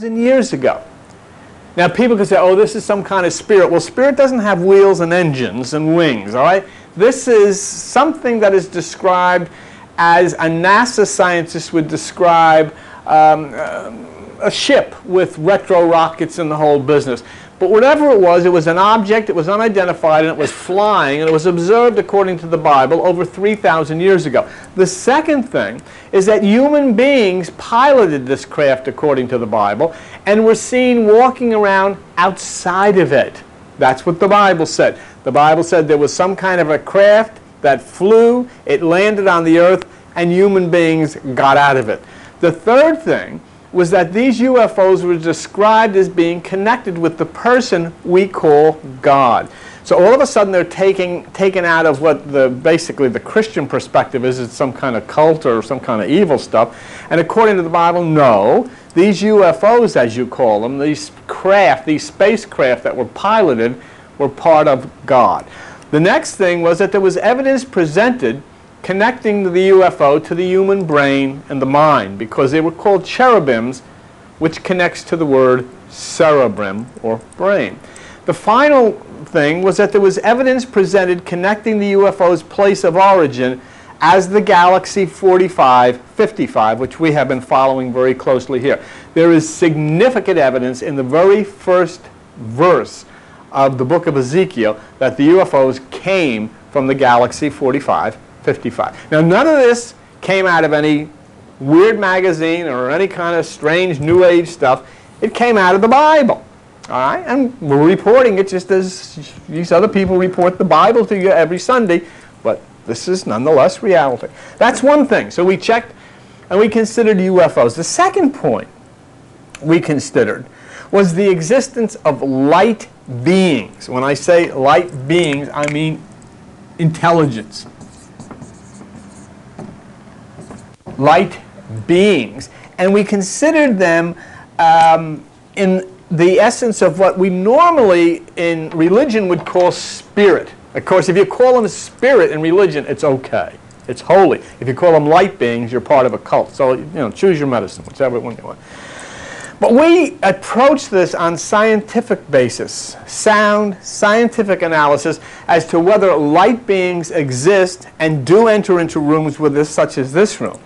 3,000 years ago. Now people can say, oh, this is some kind of spirit. Well, spirit doesn't have wheels and engines and wings, all right? This is something that is described as a NASA scientist would describe a ship with retro rockets and the whole business. But whatever it was an object, it was unidentified, and it was flying, and it was observed according to the Bible over 3,000 years ago. The second thing is that human beings piloted this craft according to the Bible and were seen walking around outside of it. That's what the Bible said. The Bible said there was some kind of a craft that flew, it landed on the earth, and human beings got out of it. The third thing was that these UFOs were described as being connected with the person we call God. So all of a sudden they're taken out of what basically the Christian perspective is. It's some kind of cult or some kind of evil stuff. And according to the Bible, no. These UFOs, as you call them, these spacecraft that were piloted, were part of God. The next thing was that there was evidence presented connecting the UFO to the human brain and the mind, because they were called cherubims, which connects to the word cerebrum, or brain. The final thing was that there was evidence presented connecting the UFO's place of origin as the galaxy 4555, which we have been following very closely here. There is significant evidence in the very first verse of the book of Ezekiel that the UFOs came from the galaxy 4555. Now, none of this came out of any weird magazine or any kind of strange New Age stuff. It came out of the Bible, all right? And we're reporting it just as these other people report the Bible to you every Sunday, but this is nonetheless reality. That's one thing. So we checked and we considered UFOs. The second point we considered was the existence of light beings. When I say light beings, I mean intelligence. Light beings, and we considered them in the essence of what we normally in religion would call spirit. Of course, if you call them spirit in religion, it's okay. It's holy. If you call them light beings, you're part of a cult. So, choose your medicine, whichever one you want. But we approach this on scientific basis, sound scientific analysis as to whether light beings exist and do enter into rooms with us, such as this room.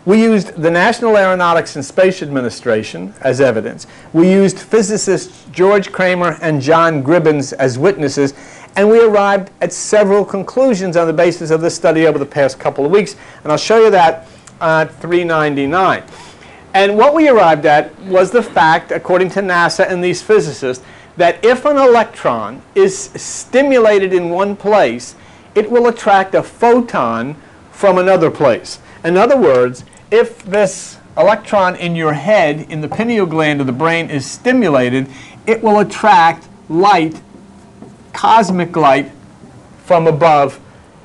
We used the National Aeronautics and Space Administration as evidence. We used physicists George Kramer and John Gribbins as witnesses, and we arrived at several conclusions on the basis of this study over the past couple of weeks, and I'll show you that at 399. And what we arrived at was the fact, according to NASA and these physicists, that if an electron is stimulated in one place, it will attract a photon from another place. In other words, if this electron in your head, in the pineal gland of the brain, is stimulated, it will attract light, cosmic light, from above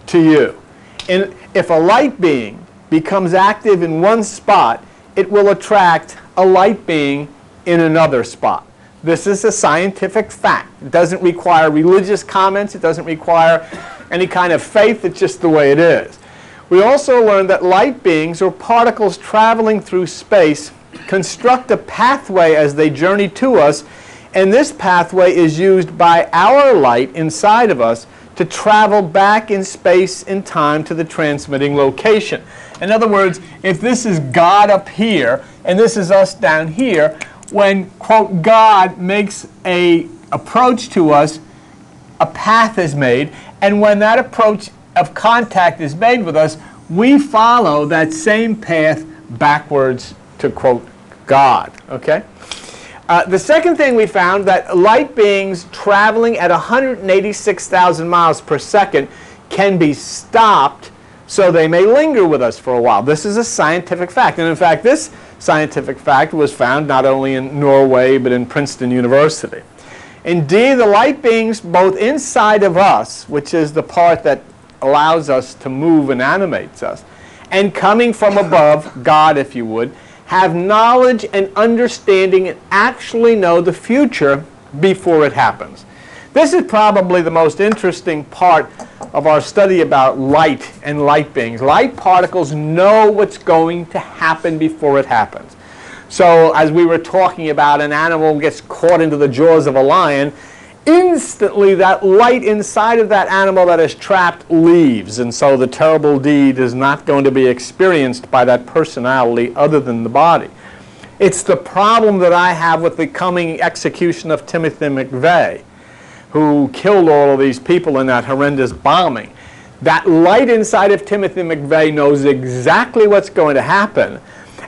to you. And if a light being becomes active in one spot, it will attract a light being in another spot. This is a scientific fact. It doesn't require religious comments. It doesn't require any kind of faith. It's just the way it is. We also learned that light beings, or particles traveling through space, construct a pathway as they journey to us, and this pathway is used by our light inside of us to travel back in space and time to the transmitting location. In other words, if this is God up here and this is us down here, when, quote, God makes an approach to us, a path is made, and when that approach of contact is made with us, we follow that same path backwards to, quote, God, okay? The second thing we found, that light beings traveling at 186,000 miles per second can be stopped so they may linger with us for a while. This is a scientific fact. And in fact, this scientific fact was found not only in Norway, but in Princeton University. Indeed, the light beings both inside of us, which is the part that allows us to move and animates us, and coming from above, God if you would, have knowledge and understanding and actually know the future before it happens. This is probably the most interesting part of our study about light and light beings. Light particles know what's going to happen before it happens. So as we were talking about, an animal gets caught into the jaws of a lion, instantly that light inside of that animal that is trapped leaves, and so the terrible deed is not going to be experienced by that personality other than the body. It's the problem that I have with the coming execution of Timothy McVeigh, who killed all of these people in that horrendous bombing. That light inside of Timothy McVeigh knows exactly what's going to happen,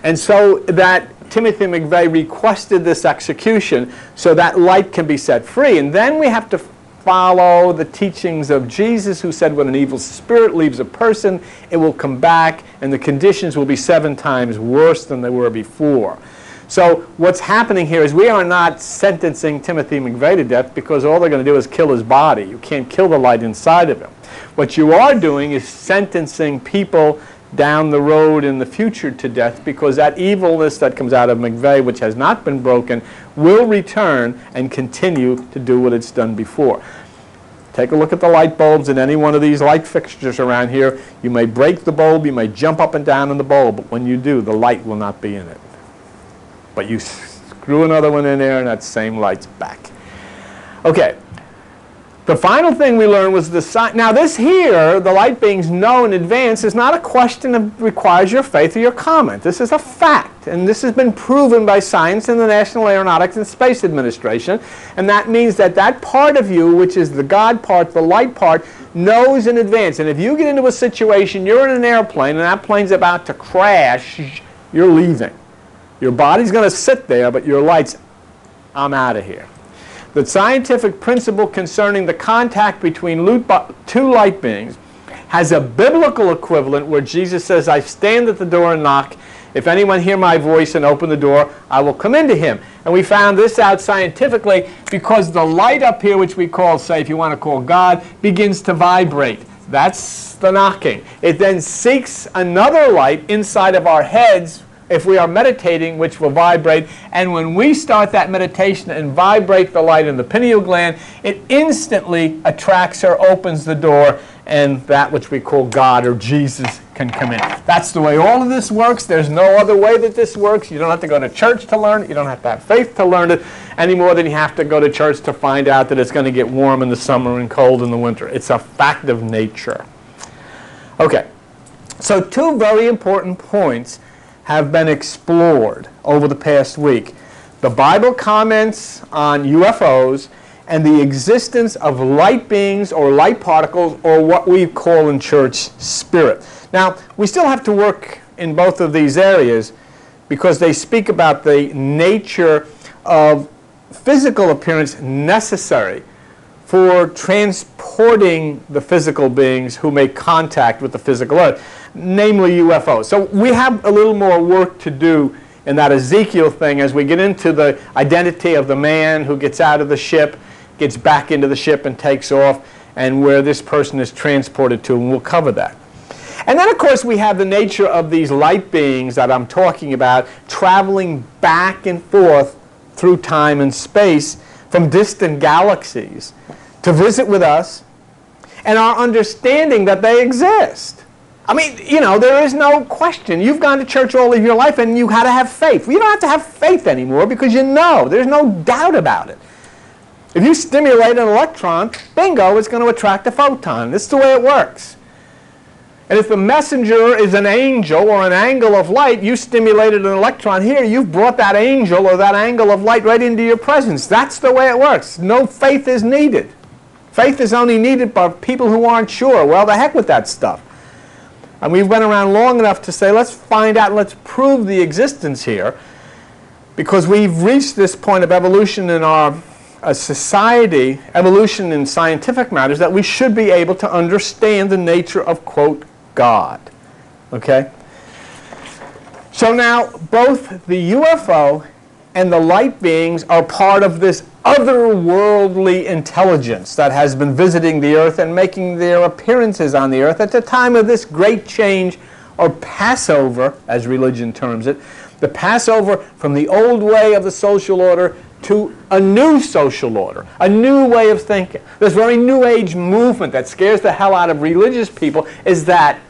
and so that Timothy McVeigh requested this execution so that light can be set free. And then we have to follow the teachings of Jesus, who said when an evil spirit leaves a person, it will come back and the conditions will be 7 times worse than they were before. So what's happening here is we are not sentencing Timothy McVeigh to death, because all they're going to do is kill his body. You can't kill the light inside of him. What you are doing is sentencing people down the road in the future to death, because that evilness that comes out of McVeigh, which has not been broken, will return and continue to do what it's done before. Take a look at the light bulbs in any one of these light fixtures around here. You may break the bulb, you may jump up and down in the bulb, but when you do, the light will not be in it. But you screw another one in there and that same light's back. Okay. The final thing we learned was the sign. Now this here, the light beings know in advance, is not a question that requires your faith or your comment. This is a fact, and this has been proven by science and the National Aeronautics and Space Administration, and that means that that part of you, which is the God part, the light part, knows in advance. And if you get into a situation, you're in an airplane and that plane's about to crash, you're leaving. Your body's going to sit there, but your light's, I'm out of here. The scientific principle concerning the contact between 2 light beings has a biblical equivalent where Jesus says, I stand at the door and knock. If anyone hear my voice and open the door, I will come into him. And we found this out scientifically because the light up here, which we call, say, if you want to call God, begins to vibrate. That's the knocking. It then seeks another light inside of our heads if we are meditating, which will vibrate. And when we start that meditation and vibrate the light in the pineal gland, it instantly attracts or opens the door, and that which we call God or Jesus can come in. That's the way all of this works. There's no other way that this works. You don't have to go to church to learn it. You don't have to have faith to learn it any more than you have to go to church to find out that it's going to get warm in the summer and cold in the winter. It's a fact of nature. Okay, so 2 very important points have been explored over the past week. The Bible comments on UFOs and the existence of light beings or light particles, or what we call in church spirit. Now, we still have to work in both of these areas because they speak about the nature of physical appearance necessary for transporting the physical beings who make contact with the physical earth, namely UFOs. So we have a little more work to do in that Ezekiel thing as we get into the identity of the man who gets out of the ship, gets back into the ship and takes off, and where this person is transported to, and we'll cover that. And then, of course, we have the nature of these light beings that I'm talking about traveling back and forth through time and space from distant galaxies to visit with us, and our understanding that they exist. I mean, you know, there is no question. You've gone to church all of your life and you had to have faith. Well, you don't have to have faith anymore because you know. There's no doubt about it. If you stimulate an electron, bingo, it's going to attract a photon. This is the way it works. And if the messenger is an angel or an angle of light, you stimulated an electron here, you've brought that angel or that angle of light right into your presence. That's the way it works. No faith is needed. Faith is only needed by people who aren't sure. Well, the heck with that stuff. And we've been around long enough to say, let's find out, let's prove the existence here, because we've reached this point of evolution in our society, evolution in scientific matters, that we should be able to understand the nature of, quote, God. Okay? So now, both the UFO and the light beings are part of this otherworldly intelligence that has been visiting the earth and making their appearances on the earth at the time of this great change, or Passover, as religion terms it, the Passover from the old way of the social order to a new social order, a new way of thinking. This very New Age movement that scares the hell out of religious people is that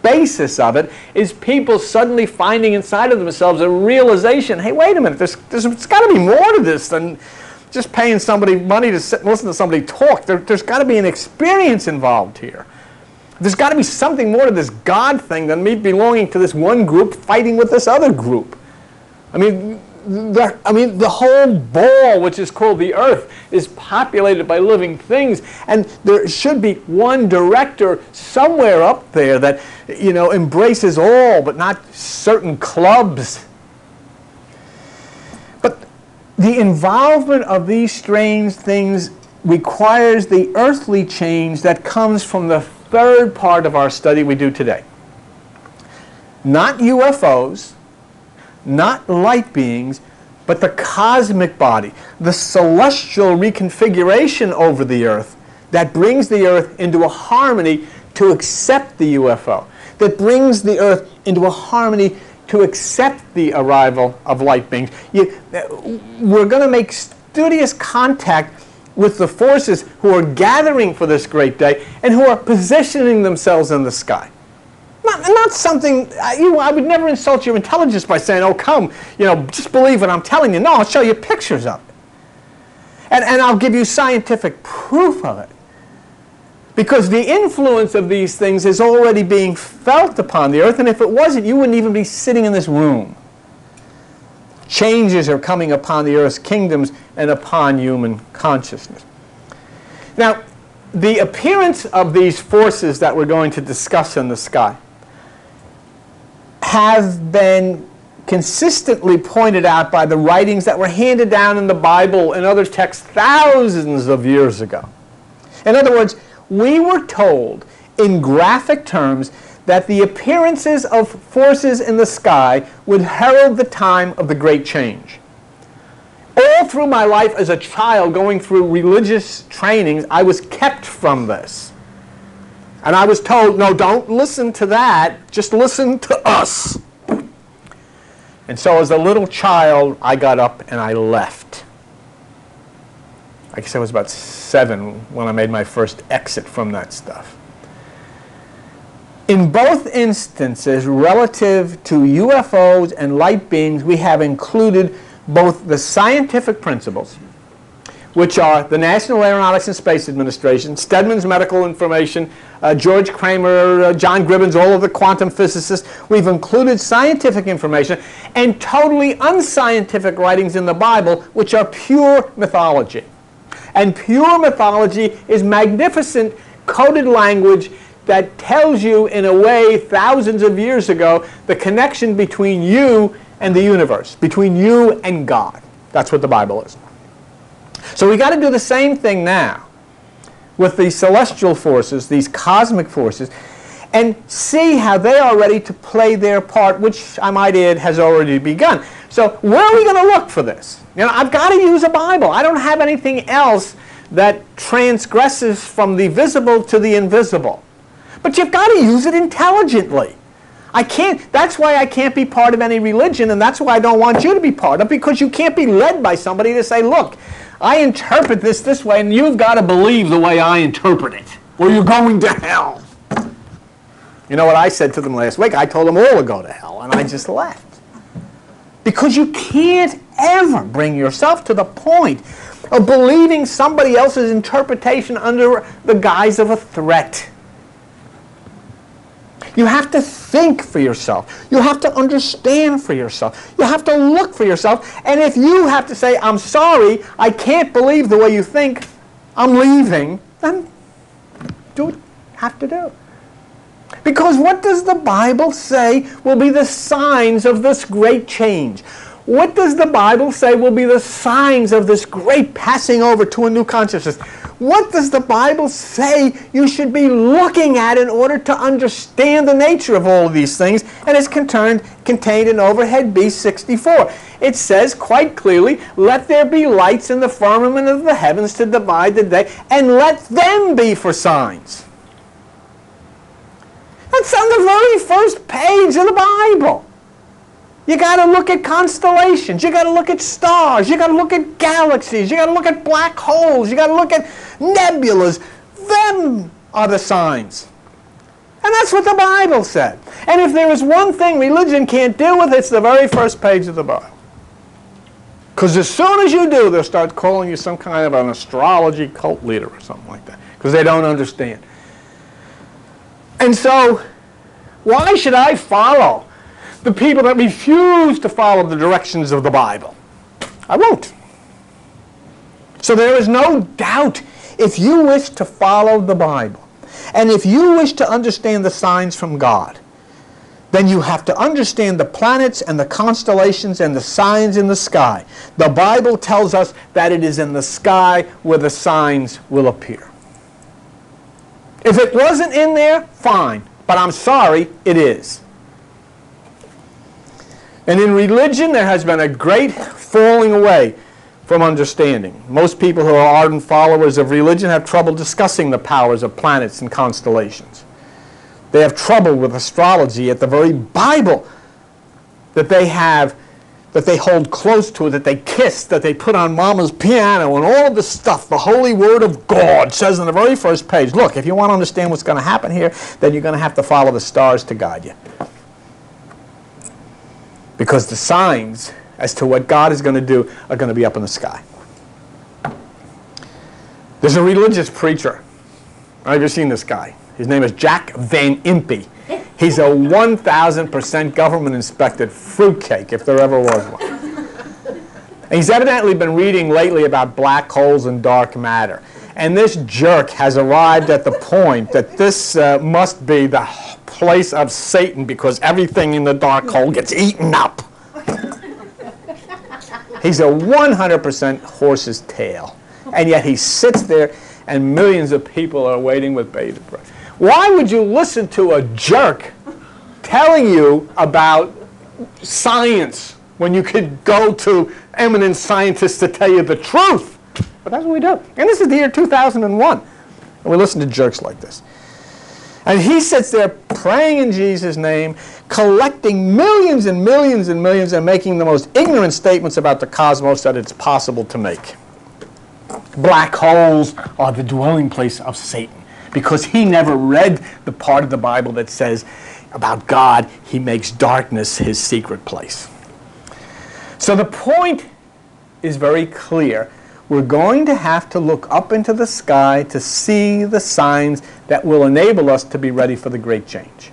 basis of it is people suddenly finding inside of themselves a realization, hey, wait a minute, there's got to be more to this than just paying somebody money to sit and listen to somebody talk. There's got to be an experience involved here. There's got to be something more to this God thing than me belonging to this one group fighting with this other group. I mean, the whole ball, which is called the earth, is populated by living things, and there should be one director somewhere up there that, embraces all, but not certain clubs. But the involvement of these strange things requires the earthly change that comes from the third part of our study we do today. Not UFOs, not light beings, but the cosmic body, the celestial reconfiguration over the earth that brings the earth into a harmony to accept the UFO, that brings the earth into a harmony to accept the arrival of light beings. We're going to make studious contact with the forces who are gathering for this great day and who are positioning themselves in the sky. Not something, I would never insult your intelligence by saying, oh, come, just believe what I'm telling you. No, I'll show you pictures of it. And I'll give you scientific proof of it. Because the influence of these things is already being felt upon the earth, and if it wasn't, you wouldn't even be sitting in this room. Changes are coming upon the earth's kingdoms and upon human consciousness. Now, the appearance of these forces that we're going to discuss in the sky have been consistently pointed out by the writings that were handed down in the Bible and other texts thousands of years ago. In other words, we were told in graphic terms that the appearances of forces in the sky would herald the time of the great change. All through my life as a child going through religious trainings, I was kept from this. And I was told, no, don't listen to that, just listen to us. And so as a little child, I got up and I left. I guess I was about 7 when I made my first exit from that stuff. In both instances, relative to UFOs and light beings, we have included both the scientific principles, which are the National Aeronautics and Space Administration, Stedman's Medical Information, George Kramer, John Gribbins, all of the quantum physicists. We've included scientific information and totally unscientific writings in the Bible, which are pure mythology. And pure mythology is magnificent coded language that tells you, in a way, thousands of years ago, the connection between you and the universe, between you and God. That's what the Bible is. So we got to do the same thing now with these celestial forces, these cosmic forces, and see how they are ready to play their part, which I might add has already begun. So where are we going to look for this? I've got to use a Bible. I don't have anything else that transgresses from the visible to the invisible. But you've got to use it intelligently. That's why I can't be part of any religion, and that's why I don't want you to be part of it, because you can't be led by somebody to say, look, I interpret this way, and you've got to believe the way I interpret it, or you're going to hell. You know what I said to them last week? I told them all to go to hell, and I just left. Because you can't ever bring yourself to the point of believing somebody else's interpretation under the guise of a threat. You have to think for yourself. You have to understand for yourself. You have to look for yourself. And if you have to say, I'm sorry, I can't believe the way you think, I'm leaving, then do what you have to do. Because what does the Bible say will be the signs of this great change? What does the Bible say will be the signs of this great passing over to a new consciousness? What does the Bible say you should be looking at in order to understand the nature of all of these things? And it's contained in Overhead B64. It says quite clearly, let there be lights in the firmament of the heavens to divide the day, and let them be for signs. That's on the very first page of the Bible. You got to look at constellations. You got to look at stars. You got to look at galaxies. You got to look at black holes. You got to look at nebulas. Them are the signs. And that's what the Bible said. And if there is one thing religion can't deal with, it's the very first page of the Bible. Because as soon as you do, they'll start calling you some kind of an astrology cult leader or something like that. Because they don't understand. And so, why should I follow the people that refuse to follow the directions of the Bible? I won't. So there is no doubt, if you wish to follow the Bible, and if you wish to understand the signs from God, then you have to understand the planets and the constellations and the signs in the sky. The Bible tells us that it is in the sky where the signs will appear. If it wasn't in there, fine. But I'm sorry, it is. And in religion, there has been a great falling away from understanding. Most people who are ardent followers of religion have trouble discussing the powers of planets and constellations. They have trouble with astrology, yet the very Bible that they have, that they hold close to, that they kiss, that they put on Mama's piano, and all of the stuff, the Holy Word of God says on the very first page, look, if you want to understand what's going to happen here, then you're going to have to follow the stars to guide you. Because the signs as to what God is going to do are going to be up in the sky. There's a religious preacher. I've ever seen this guy. His name is Jack Van Impe. He's a 1,000% government-inspected fruitcake, if there ever was one. And he's evidently been reading lately about black holes and dark matter. And this jerk has arrived at the point that this must be the place of Satan, because everything in the dark hole gets eaten up. He's a 100% horse's tail. And yet he sits there and millions of people are waiting with bated breath. Why would you listen to a jerk telling you about science when you could go to eminent scientists to tell you the truth? But that's what we do. And this is the year 2001. And we listen to jerks like this. And he sits there praying in Jesus' name, collecting millions and millions and millions, and making the most ignorant statements about the cosmos that it's possible to make. Black holes are the dwelling place of Satan, because he never read the part of the Bible that says about God, he makes darkness his secret place. So the point is very clear. We're going to have to look up into the sky to see the signs that will enable us to be ready for the great change.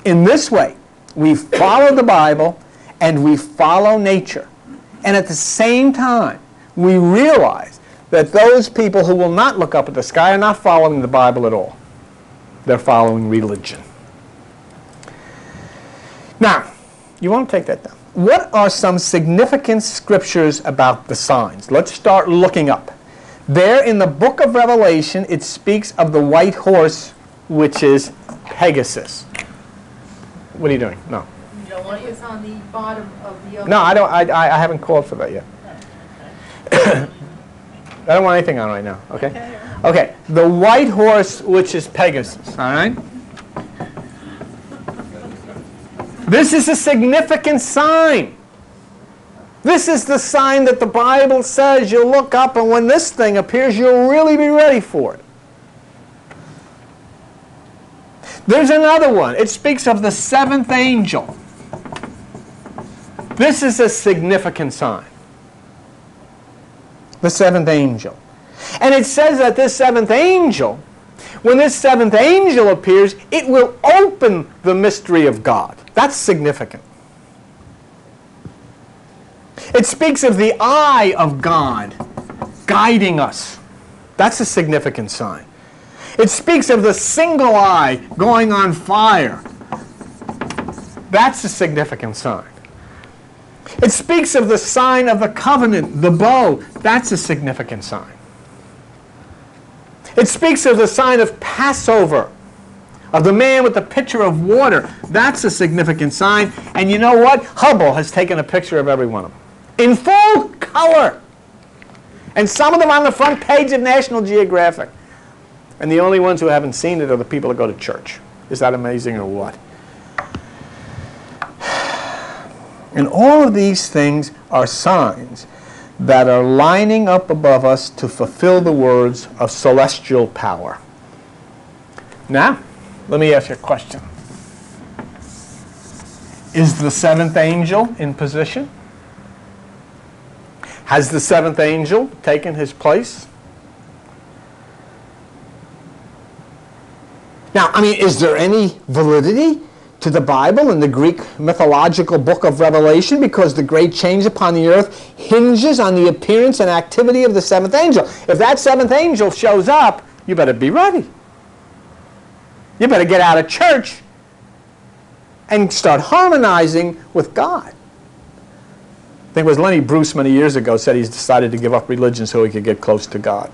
In this way, we follow the Bible and we follow nature. And at the same time, we realize that those people who will not look up at the sky are not following the Bible at all. They're following religion. Now, you want to take that down. What are some significant scriptures about the signs? Let's start looking up. There in the book of Revelation, it speaks of the white horse, which is Pegasus. What are you doing? No. You don't want it on the bottom of the... No, I don't. I haven't called for that yet. I don't want anything on right now. Okay. Okay. The white horse, which is Pegasus. All right. This is a significant sign. This is the sign that the Bible says you'll look up, and when this thing appears, you'll really be ready for it. There's another one. It speaks of the seventh angel. This is a significant sign. The seventh angel. And it says that this seventh angel, when this seventh angel appears, it will open the mystery of God. That's significant. It speaks of the eye of God guiding us. That's a significant sign. It speaks of the single eye going on fire. That's a significant sign. It speaks of the sign of the covenant, the bow. That's a significant sign. It speaks of the sign of Passover, of the man with the pitcher of water. That's a significant sign. And you know what? Hubble has taken a picture of every one of them in full color. And some of them on the front page of National Geographic. And the only ones who haven't seen it are the people that go to church. Is that amazing or what? And all of these things are signs that are lining up above us to fulfill the words of celestial power. Now, let me ask you a question. Is the seventh angel in position? Has the seventh angel taken his place? Now, I mean, is there any validity to the Bible and the Greek mythological book of Revelation, because the great change upon the earth hinges on the appearance and activity of the seventh angel? If that seventh angel shows up, you better be ready. You better get out of church and start harmonizing with God. I think it was Lenny Bruce many years ago said he's decided to give up religion so he could get close to God.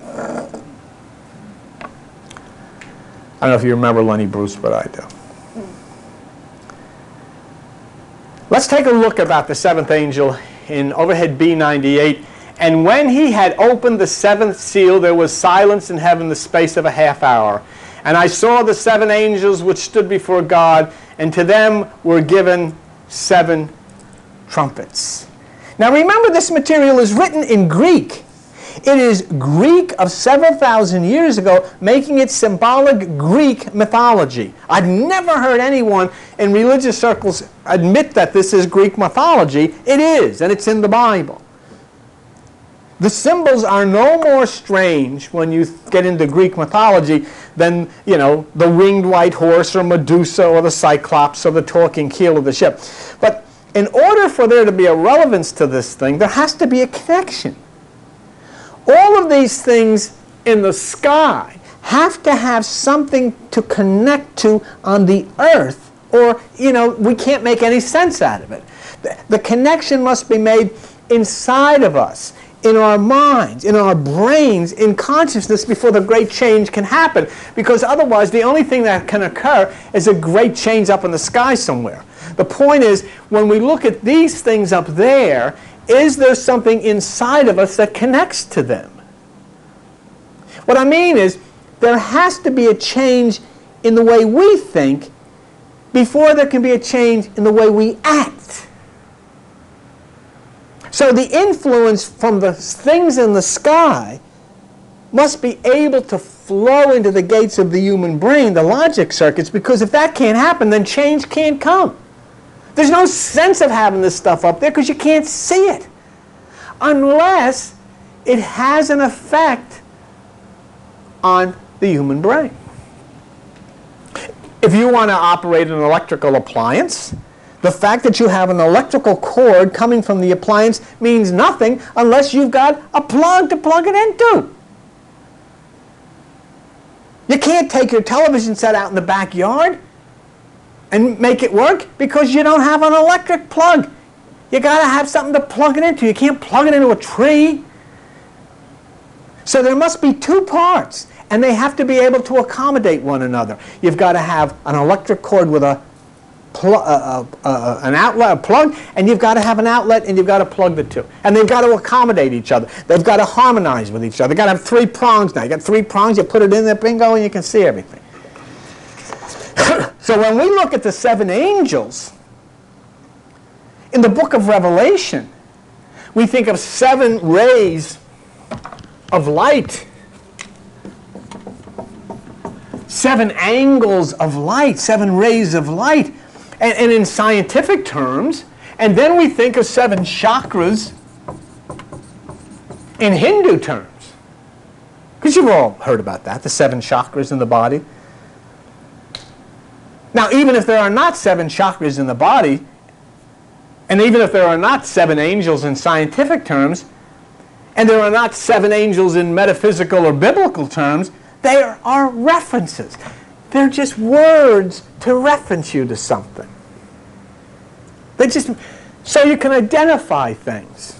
I don't know if you remember Lenny Bruce, but I do. Let's take a look about the seventh angel in overhead B98. And when he had opened the seventh seal, there was silence in heaven the space of a half hour. And I saw the seven angels which stood before God, and to them were given seven trumpets. Now remember, this material is written in Greek. It is Greek of several thousand years ago, making it symbolic Greek mythology. I've never heard anyone in religious circles admit that this is Greek mythology. It is, and it's in the Bible. The symbols are no more strange when you get into Greek mythology than, the winged white horse or Medusa or the Cyclops or the talking keel of the ship. But in order for there to be a relevance to this thing, there has to be a connection. All of these things in the sky have to have something to connect to on the earth, or, we can't make any sense out of it. The connection must be made inside of us, in our minds, in our brains, in consciousness, before the great change can happen. Because otherwise, the only thing that can occur is a great change up in the sky somewhere. The point is, when we look at these things up there, is there something inside of us that connects to them? What I mean is, there has to be a change in the way we think before there can be a change in the way we act. So the influence from the things in the sky must be able to flow into the gates of the human brain, the logic circuits, because if that can't happen, then change can't come. There's no sense of having this stuff up there because you can't see it unless it has an effect on the human brain. If you want to operate an electrical appliance, the fact that you have an electrical cord coming from the appliance means nothing unless you've got a plug to plug it into. You can't take your television set out in the backyard and make it work because you don't have an electric plug. You got to have something to plug it into. You can't plug it into a tree. So there must be two parts, and they have to be able to accommodate one another. You've got to have an electric cord with an outlet, a plug, and you've got to have an outlet, and you've got to plug the two. And they've got to accommodate each other. They've got to harmonize with each other. They've got to have three prongs now. You got three prongs, you put it in there, bingo, and you can see everything. So when we look at the seven angels in the book of Revelation, we think of seven rays of light, seven angles of light, seven rays of light, and in scientific terms, and then we think of seven chakras in Hindu terms. Because you've all heard about that, the seven chakras in the body. Now, even if there are not seven chakras in the body, and even if there are not seven angels in scientific terms, and there are not seven angels in metaphysical or biblical terms, there are references. They're just words to reference you to something. So you can identify things.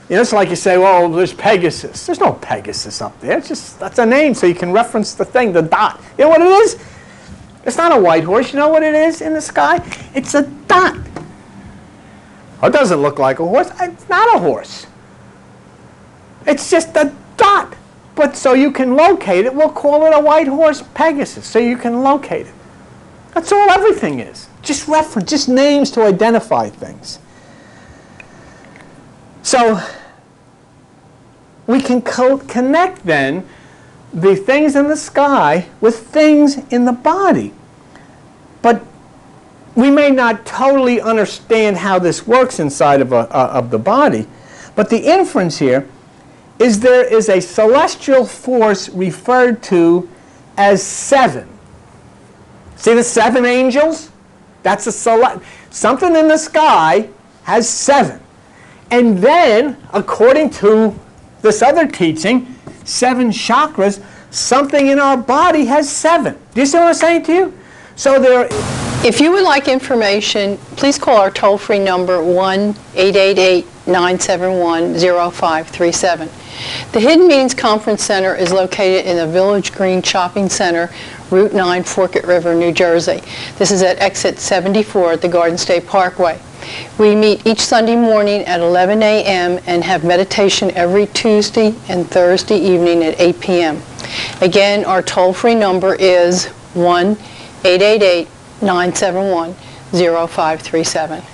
It's like you say, well, there's Pegasus. There's no Pegasus up there. That's a name, so you can reference the thing, the dot. You know what it is? It's not a white horse. You know what it is in the sky? It's a dot. It doesn't look like a horse. It's not a horse. It's just a dot. But so you can locate it, we'll call it a white horse Pegasus, so you can locate it. That's all everything is. Just reference, just names to identify things. So we can connect then the things in the sky with things in the body. But we may not totally understand how this works inside of the body. But the inference here is there is a celestial force referred to as 7. See the 7 angels? That's something in the sky has 7. And then, according to this other teaching, 7 chakras, something in our body has 7. Do you see what I'm saying to you? So there. If you would like information, please call our toll-free number 1-888-971-0537. The Hidden Meanings Conference Center is located in the Village Green Shopping Center, Route 9, Forked River, New Jersey. This is at exit 74 at the Garden State Parkway. We meet each Sunday morning at 11 a.m. and have meditation every Tuesday and Thursday evening at 8 p.m. Again, our toll-free number is 1-888-971-0537.